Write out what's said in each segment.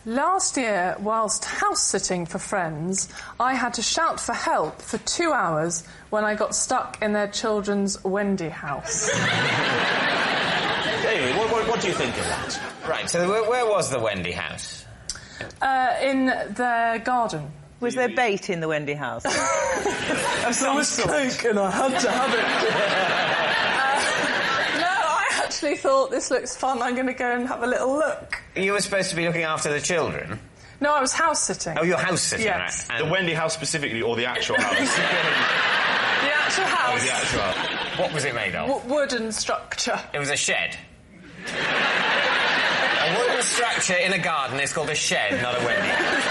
Last year, whilst house-sitting for friends, I had to shout for help for 2 hours when I got stuck in their children's Wendy house. Amy, what do you think of that? Right, so where was the Wendy house? In their garden. Was there bait in the Wendy house? There was cake and I had to have it. No, I actually thought, this looks fun, I'm going to go and have a little look. You were supposed to be looking after the children? No, I was house-sitting. Oh, you're house-sitting, yes. right. The Wendy house specifically, or the actual house? The actual house. Oh, the actual house. What was it made of? Wooden structure. It was a shed. A wooden structure in a garden is called a shed, not a Wendy house.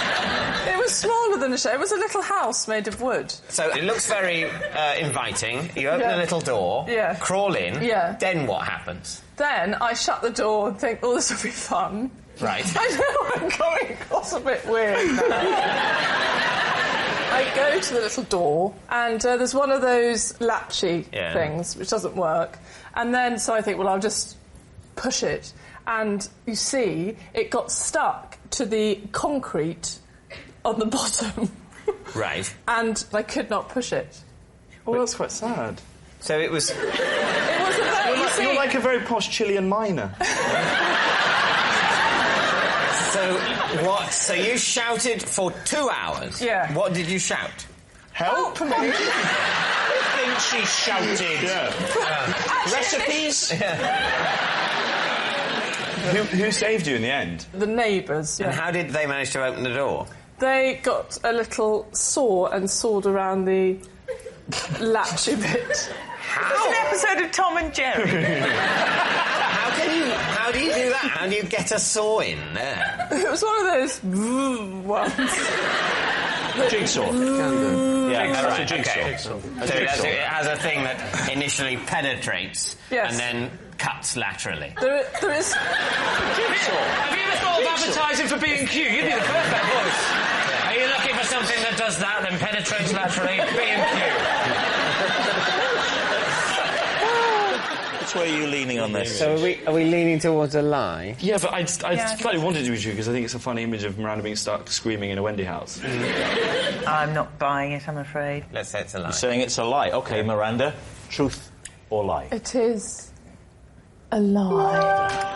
It was smaller than a shed. It was a little house made of wood. So it looks very inviting. You open a little door, crawl in, then what happens? Then I shut the door and think, oh, this will be fun. Right. I know I'm going across a bit weird now. I go to the little door, and there's one of those latchy things, which doesn't work. And then, so I think, well, I'll just push it. And you see, it got stuck to the concrete on the bottom. Right. And I could not push it. Oh, that's quite sad. So it was... It wasn't that, You're like a very posh Chilean miner. So you shouted for 2 hours? Yeah. What did you shout? Help me! I think she shouted. Recipes? Who saved you in the end? The neighbours. And how did they manage to open the door? They got a little saw and sawed around the latchy bit. It was an episode of Tom and Jerry. How do you do that? How do you get a saw in there? It was one of those ones. Jigsaw. Yeah, a jigsaw. Okay. So it has a thing that initially penetrates and then cuts laterally. There is... Jigsaw. Have you ever thought of advertising for B&Q? You'd be the perfect voice. Yeah. Are you looking for something that does that, then penetrates laterally? B&Q. Which way are you leaning on this? So are we leaning towards a lie? Yeah, but I slightly wanted to be true because I think it's a funny image of Miranda being stuck screaming in a Wendy house. I'm not buying it, I'm afraid. Let's say it's a lie. You're saying it's a lie. OK, Miranda, truth or lie? It is a lie.